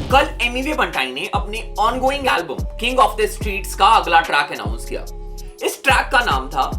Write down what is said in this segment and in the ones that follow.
कल एमिवे बंटाई ने अपने ongoing album king of the streets का अगला ट्रैक अनाउंस किया। इस ट्रैक का नाम था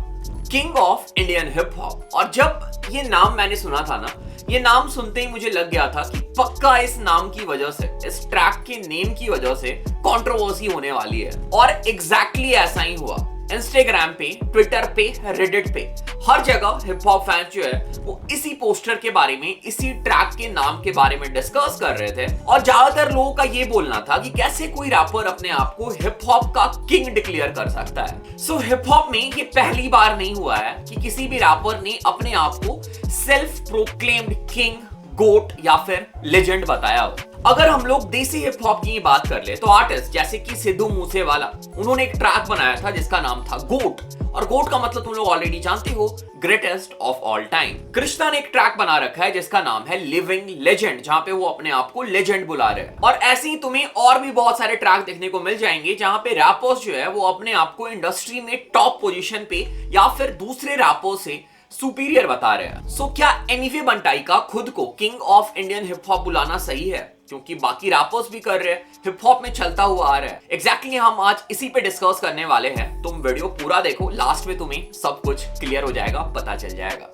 king of Indian hip hop. और जब ये नाम मैंने सुना था ना, ये नाम सुनते ही मुझे लग गया था कि पक्का इस नाम की वजह से, इस ट्रैक के नेम की वजह से कंट्रोवर्सी होने वाली है। और एग्जैक्टली ऐसा ही हुआ। इंस्टाग्राम पे, ट्विटर पे, रेडिट पे, हर जगह हिप हॉप फैंस जो है वो इसी पोस्टर के बारे में, इसी ट्रैक के नाम के बारे में डिस्कस कर रहे थे। और ज्यादातर लोगों का ये बोलना था कि कैसे कोई रैपर अपने आप को हिप हॉप का किंग डिक्लेयर कर सकता है। सो हिप हॉप में ये पहली बार नहीं हुआ है कि किसी भी रैपर ने अपने आप को सेल्फ प्रोक्लेम्ड किंग, गोट या फिर लेजेंड बताया हो। अगर हम लोग देसी हिप हॉप की बात कर ले तो आर्टिस्ट जैसे कि सिद्धू मूसेवाला, उन्होंने एक ट्रैक बनाया था जिसका नाम था गोट। और गोट का मतलब तुम लोग ऑलरेडी जानते हो, greatest of all time. Krishna ने एक ट्रैक बना रखा है जिसका नाम है लिविंग लेजेंड, जहां पे वो अपने आप को लेजेंड बुला रहे हैं। और ऐसे ही तुम्हें और भी बहुत सारे ट्रैक देखने को मिल जाएंगे जहां पे रैपर्स जो है वो अपने आप को इंडस्ट्री में टॉप पोजीशन पे या फिर दूसरे रैपर्स से सुपीरियर बता रहे हैं। सो क्या एमिवे बंटाई का खुद को king of Indian hip hop बुलाना सही है? क्योंकि बाकी रैपर्स भी कर रहे हैं, हिप हॉप में चलता हुआ आ रहा है। एग्जैक्टली हम आज इसी पे डिस्कस करने वाले हैं। तुम वीडियो पूरा देखो, लास्ट में तुम्हें सब कुछ क्लियर हो जाएगा, पता चल जाएगा।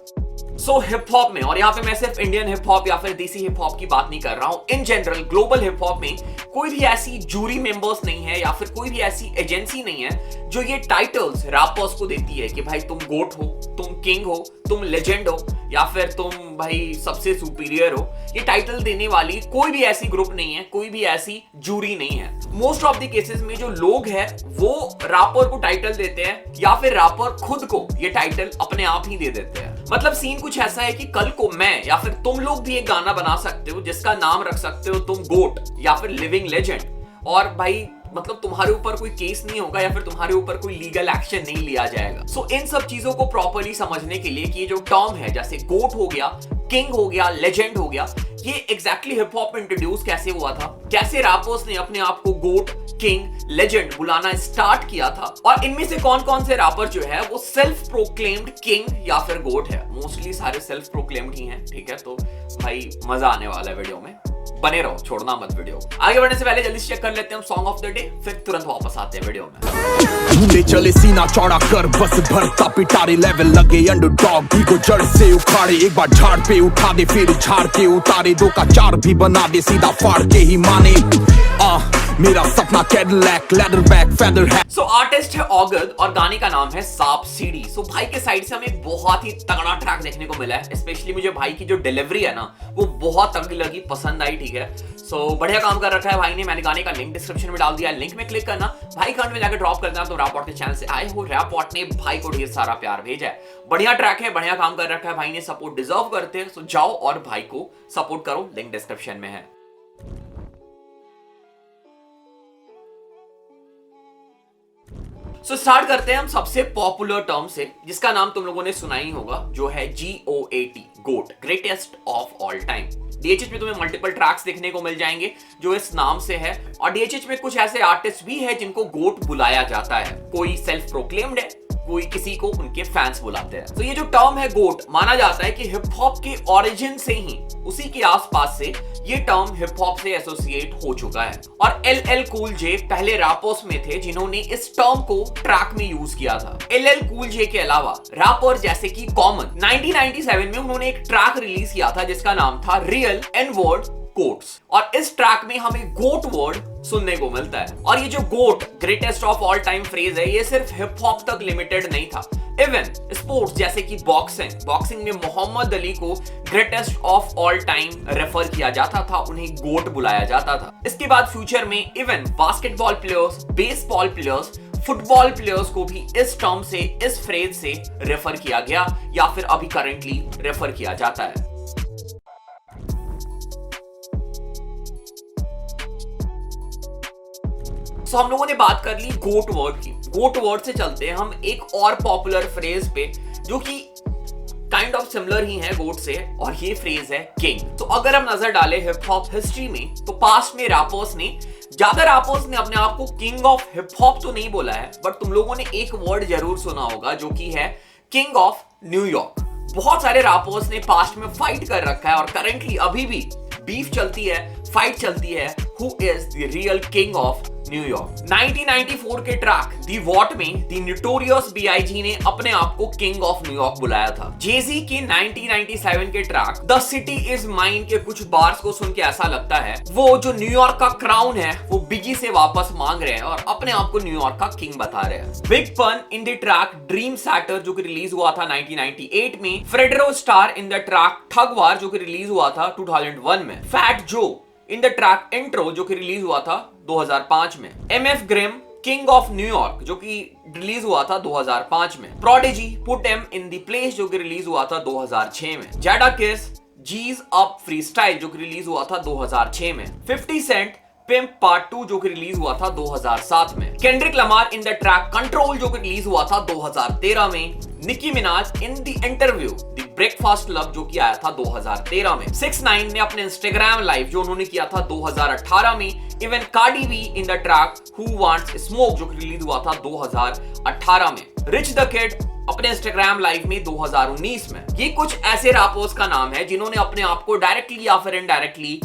सो हिप हॉप में, और यहाँ पे मैं सिर्फ इंडियन हिप हॉप या फिर देसी हिप हॉप की बात नहीं कर रहा हूँ, in general global hip hop में कोई भी ऐसी जूरी मेंबर्स नहीं है या फिर कोई भी ऐसी एजेंसी नहीं है जो ये टाइटल्स रैपर्स को देती है कि भाई तुम गोट हो, तुम किंग हो, तुम लेजेंड हो या फिर तुम भाई सबसे सुपीरियर हो। ये टाइटल देने वाली कोई भी ऐसी ग्रुप नहीं है, कोई भी ऐसी जूरी नहीं है। मोस्ट ऑफ द केसेस में जो लोग हैं वो रैपर को टाइटल देते हैं या फिर रैपर खुद को ये टाइटल अपने आप ही दे देते हैं। मतलब सीन कुछ ऐसा है कि कल को मैं या फिर तुम लोग भी एक गाना बना सकते हो जिसका नाम रख सकते हो तुम गोट या फिर लिविंग लेजेंड, और भाई मतलब तुम्हारे ऊपर कोई केस नहीं होगा या फिर तुम्हारे ऊपर कोई लीगल एक्शन नहीं लिया जाएगा। सो इन सब चीजों को प्रॉपर्ली समझने के लिए कि ये जो टर्म है, जैसे गोट हो गया, किंग हो गया, लेजेंड हो गया, ये एग्जैक्टली हिप हॉप में इंट्रोड्यूस कैसे हुआ था, कैसे रैपर्स ने अपने आप को गोट, किंग, लेजेंड बुलाना स्टार्ट किया था, और इनमें से कौन कौन से रैपर जो है वो सेल्फ प्रोक्लेम्ड किंग या फिर गोट है। मोस्टली सारे सेल्फ प्रोक्लेम्ड ही हैं, ठीक है। तो भाई मजा आने वाला है वीडियो में, बने रहो, छोड़ना मत वीडियो। आगे बढ़ने से पहले जल्दी से चेक कर लेते हैं हम सॉन्ग ऑफ द डे, फिर तुरंत वापस आते हैं वीडियो में। झूले चले सीना चौड़ा कर, बस भरता पिटारे, लेवल लगे अंडरडॉग भी को जड़ से उखाड़े। एक बार झाड़ पे उठा दे, फिर झाड़ के उतारे, दो का चार भी बना दे, सीधा फाड़ के ही माने। मेरा सपना कैडिलैक, लेदर बैक, फेदर है। सो आर्टिस्ट है ऑगद और गाने का नाम है सांप सीढ़ी। सो भाई के साइड से हमें बहुत ही तगड़ा ट्रैक देखने को मिला है। स्पेशली मुझे भाई की जो डिलीवरी है ना वो बहुत तगड़ी लगी, पसंद आई, ठीक है। सो बढ़िया काम कर रखा है भाई ने। मैंने गाने का लिंक डिस्क्रिप्शन में डाल दिया, लिंक में क्लिक करना, भाई कमेंट में जाकर ड्रॉप करना। तो रैपॉट के चैनल से आए हो, रैपॉट ने भाई को ढेर सारा प्यार भेजा है। बढ़िया ट्रैक है, बढ़िया काम कर रखा है भाई ने, सपोर्ट डिजर्व करते हैं। सो जाओ और भाई को सपोर्ट करो, लिंक डिस्क्रिप्शन में है। सो स्टार्ट करते हैं हम सबसे पॉपुलर टर्म से, जिसका नाम तुम लोगों ने सुना ही होगा, जो है GOAT, GOAT, greatest of all time. DHH में तुम्हें मल्टीपल ट्रैक्स देखने को मिल जाएंगे जो इस नाम से है। और DHH में कुछ ऐसे आर्टिस्ट भी है जिनको गोट बुलाया जाता है। कोई सेल्फ प्रोक्लेम्ड है, कोई किसी को उनके फैंस बुलाते हैं। तो ये जो टर्म है गोट, माना जाता है कि हिप हॉप के ओरिजिन से ही, उसी के आसपास से ये टर्म हिप हॉप से एसोसिएट हो चुका है। और LL कूल जे पहले रैपर्स में थे जिन्होंने इस टर्म को ट्रैक में यूज किया था। LL कूल जे के अलावा रैपर जैसे कि कॉमन 1997 में उन्होंने एक ट्रैक रिलीज किया था जिसका नाम था रियल N-वर्ड कोट्स। और इस ट्रैक में हमें गोट वर्ड सुनने को मिलता है। और ये जो GOAT, greatest of all time phrase है, ये सिर्फ हिप हॉप तक लिमिटेड नहीं था। इवन स्पोर्ट्स जैसे कि बॉक्सिंग में मोहम्मद अली को greatest of all time refer किया जाता था, उन्हें गोट बुलाया जाता था। इसके बाद फ्यूचर में even basketball players, baseball players, football players को भी इस टर्म से, इस फ्रेज से रेफर किया गया या फिर अभी करंटली रेफर किया जाता है। तो हम लोगों ने बात कर ली गोट वर्ड की। गोट वर्ड से चलते हैं हम एक और पॉपुलर फ्रेज पे जो कि काइंड ऑफ सिमिलर ही है गोट से, और ये फ्रेज है किंग। तो अगर हम नजर डालें हिप हॉप हिस्ट्री में, तो पास्ट में रैपर्स ने, ज्यादा रैपर्स ने अपने आप को किंग ऑफ हिप हॉप तो नहीं बोला है, बट तुम लोगों ने एक वर्ड जरूर सुना होगा जो कि है किंग ऑफ न्यूयॉर्क। बहुत सारे रैपर्स ने पास्ट में फाइट कर रखा है और करंटली अभी भी बीफ चलती है, फाइट चलती है, who is the real king of New York. 1994 के ट्रैक दी वॉट में दी नोटोरियस B.I.G ने अपने आप को किंग ऑफ न्यूयॉर्क बुलाया था। Jay-Z के 1997 के track the city is mine के कुछ बार्स को सुन के ऐसा लगता है वो जो न्यूयॉर्क का क्राउन है वो बिगी से वापस मांग रहे हैं और अपने आप को न्यूयॉर्क का किंग बता रहे हैं। बिग पन इन द ट्रैक ड्रीम सैटर जो कि रिलीज हुआ था 1998 में, फ्रेडरो स्टार इन द ट्रैक ठग वार जो कि रिलीज हुआ था 2001 में, फैट जो इन द ट्रैक इंट्रो जो कि रिलीज हुआ था 2005 में, MF Grimm king of New York जो कि रिलीज हुआ था 2005 में, prodigy put M in the place जो कि रिलीज हुआ था 2006 में, जैडाकिस जीज अप फ्रीस्टाइल जो कि रिलीज हुआ था 2006 में, 50 सेंट पिम्प पार्ट 2 जो कि रिलीज हुआ था 2007 में, Kendrick Lamar in the track Control जो कि रिलीज हुआ था 2013 में, Nicki Minaj in the interview the Breakfast Club जो कि आया था 2013 में, 6ix9ine ने अपने इंस्टाग्राम लाइव जो उन्होंने किया था 2018 में, even Cardi be in the track who wants smoke जो कि रिलीज हुआ था 2018 में, रिच द किड अपने इंस्टाग्राम लाइव में 2019 में। ये कुछ ऐसे रैपर्स का नाम है जिन्होंने अपने आप को डायरेक्टली या फिर इनडायरेक्टली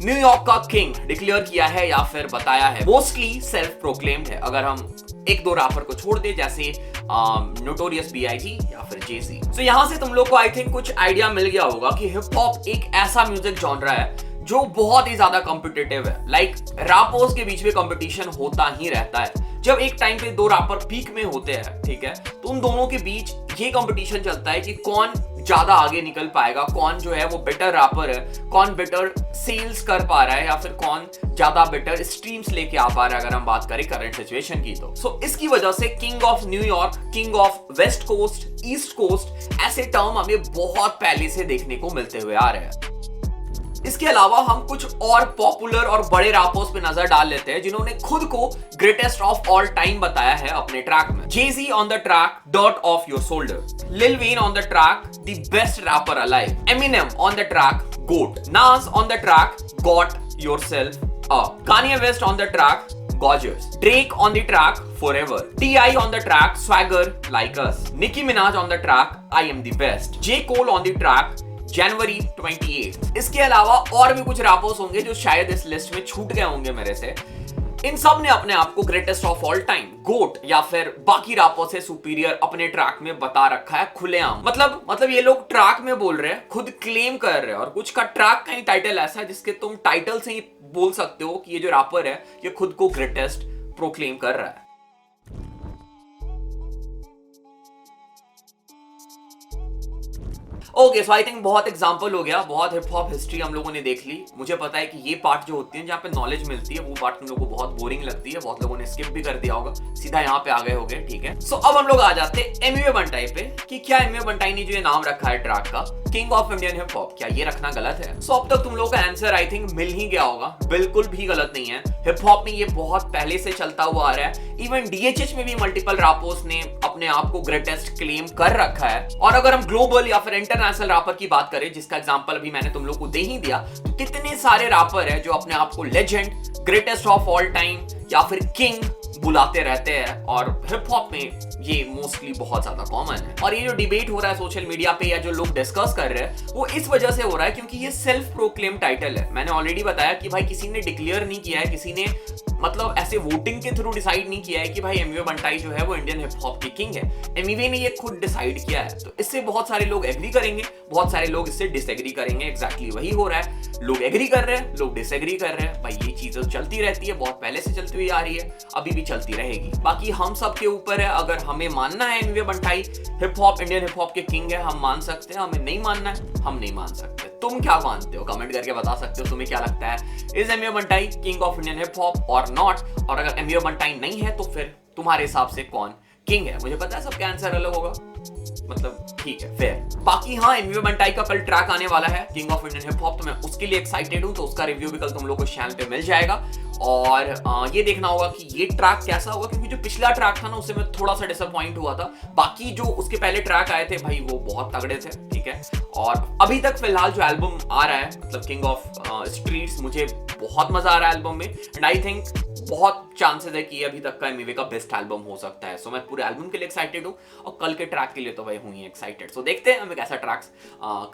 न्यूयॉर्क का किंग डिक्लेयर किया है या फिर बताया है। मोस्टली सेल्फ प्रोक्लेम्ड है अगर हम एक दो रैपर को छोड़ दे जैसे नोटोरियस B.I.G या फिर Jay-Z। तो यहां से तुम लोग को आई थिंक कुछ आइडिया मिल गया होगा कि हिप हॉप एक ऐसा म्यूजिक जॉनरा है जो बहुत ही ज्यादा कॉम्पिटिटिव है। लाइक रैपर्स के बीच में कंपटीशन होता ही रहता है। जब एक टाइम पे दो रैपर पीक में होते हैं, ठीक है, तो उन दोनों के बीच ये कंपटीशन चलता है कि कौन ज्यादा आगे निकल पाएगा, कौन जो है वो बेटर रैपर है, कौन बेटर सेल्स कर पा रहा है या फिर कौन ज्यादा बेटर स्ट्रीम्स लेके आ पा रहा है अगर हम बात करें करंट सिचुएशन की तो। सो इसकी वजह से king of New York, king of West Coast, East Coast ऐसे टर्म हमें बहुत पहले से देखने को मिलते हुए आ रहे हैं। इसके अलावा हम कुछ और पॉपुलर और बड़े रैपर्स पे नजर डाल लेते हैं जिन्होंने खुद को ग्रेटेस्ट ऑफ ऑल टाइम बताया है अपने ट्रैक में। Jay-Z ऑन द ट्रैक डॉट off your shoulder, Lil Wayne on the track the best rapper alive, Eminem on the track GOAT, Nas on the track got yourself up, Kanye West on the track Gorgeous, Drake on the track Forever, T.I. on the track Swagger Like Us, Nicki Minaj on the track I Am the Best, J. Cole on the track जनवरी 28। इसके अलावा और भी कुछ rappers होंगे जो शायद इस list में छूट गए होंगे मेरे से। इन सब ने अपने आप को ग्रेटेस्ट ऑफ ऑल टाइम, गोट या फिर बाकी रैपर्स से सुपीरियर अपने ट्रैक में बता रखा है खुलेआम। मतलब ये लोग ट्रैक में बोल रहे हैं, खुद क्लेम कर रहे हैं, और कुछ का ट्रैक का ही टाइटल ऐसा है जिसके तुम टाइटल से ही बोल सकते हो कि ये जो रैपर है ये खुद को ग्रेटेस्ट प्रोक्लेम कर रहा है। ओके, सो आई थिंक बहुत एग्जांपल हो गया, बहुत हिप हॉप हिस्ट्री हम लोगों ने देख ली। मुझे पता है कि ये पार्ट जो होती है जहाँ पे नॉलेज मिलती है वो पार्ट तुम लोगों को बहुत बोरिंग लगती है, बहुत लोगों ने स्किप भी कर दिया होगा, सीधा यहाँ पे आ गए होगे, ठीक है। सो अब हम लोग आ जाते हैं एमवे बंटाई पे कि क्या एमवे बंटाई ने जो ये नाम रखा है ट्रैक का king of Indian hip hop, क्या ये रखना गलत है? सो अब तक तुम लोगों का आंसर आई थिंक मिल ही गया होगा, बिल्कुल भी गलत नहीं है। हिप हॉप में ये बहुत पहले से चलता हुआ आ रहा है। इवन DHH में भी मल्टीपल रैपर्स ने अपने आप को ग्रेटेस्ट क्लेम कर रखा है। और अगर हम ग्लोबल या फिर इंटरनेशनल रैपर की बात करें, जिसका एग्जांपल अभी मैंने तुम लोग को दे ही दिया, तो कितने सारे रैपर है जो अपने आप को legend, greatest of all time या फिर किंग बुलाते रहते हैं। और हिप हॉप में ये मोस्टली बहुत ज्यादा कॉमन है। और ये जो डिबेट हो रहा है सोशल मीडिया पे या जो लोग डिस्कस कर रहे हैं वो इस वजह से हो रहा है क्योंकि ये सेल्फ प्रोक्लेम टाइटल है। मैंने ऑलरेडी बताया कि भाई किसी ने डिक्लेयर नहीं किया है, किसी ने मतलब ऐसे वोटिंग के थ्रू डिसाइड नहीं किया है कि भाई एमवे बंटाई जो है वो इंडियन हिप हॉप की किंग है। एमवे ने ये खुद डिसाइड किया है। तो इससे बहुत सारे लोग एग्री करेंगे, बहुत सारे लोग इससे डिसएग्री करेंगे। एग्जैक्टली वही हो रहा है, लोग एग्री कर रहे हैं, लोग डिसएग्री कर रहे हैं। भाई ये चीजें चलती रहती है, बहुत पहले से चलती हुई आ रही है, अभी भी चलती रहेगी। बाकी हम सब के ऊपर है, अगर हमें मानना है Emiway Bantai hip hop Indian hip hop के किंग है, हम मान सकते हैं। हमें नहीं मानना है, हम नहीं मान सकते। तुम क्या मानते हो? कमेंट करके बता सकते हो तुम्हें क्या लगता है, is Amway Bantai king of Indian hip hop और नॉट? और अगर एमवे बंटाई नहीं है तो फिर तुम्हारे हिसाब से कौन किंग है? मुझे पता है सबका आंसर अलग होगा, मतलब ठीक है, फेयर। बाकी हाँ, एमवे बंटाई का कल ट्रैक आने वाला है king of Indian hip hop, तो मैं उसके लिए एक्साइटेड हूं। तो उसका रिव्यू भी कल तुम लोग को चैनल पे मिल जाएगा। और ये देखना होगा कि ये ट्रैक कैसा होगा, क्योंकि जो पिछला ट्रैक था ना उससे मैं थोड़ा सा डिसअपॉइंट हुआ था। बाकी जो उसके पहले ट्रैक आए थे भाई वो बहुत तगड़े थे, ठीक है। और अभी तक फिलहाल जो एल्बम आ रहा है मतलब किंग ऑफ स्ट्रीट्स, मुझे बहुत मजा आ रहा है एल्बम में। एंड आई थिंक बहुत चांसेस है कि ये अभी तक का एमिवे का बेस्ट एल्बम हो सकता है। सो मैं पूरे एल्बम के लिए एक्साइटेड हूँ और कल के ट्रैक के लिए तो भाई हूँ ही एक्साइटेड। सो देखते हैं हमें कैसा ट्रैक्स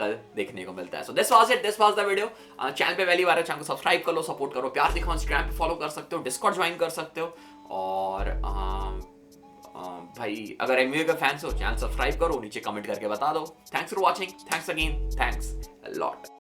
कल देखने को मिलता है। So this was it, this was the video. Channel पे पहली बार है, चैनल को सब्सक्राइब कर लो, सपोर्ट करो, प्यार दिखाओ, इंस्टाग्राम पे फॉलो कर सकते हो, डिस्कॉर्ड ज्वाइन कर सकते हो और भाई अगर एमिवे का फैंस हो चैनल सब्सक्राइब करो, नीचे कमेंट करके बता दो। Thanks for watching, thanks again, thanks a lot.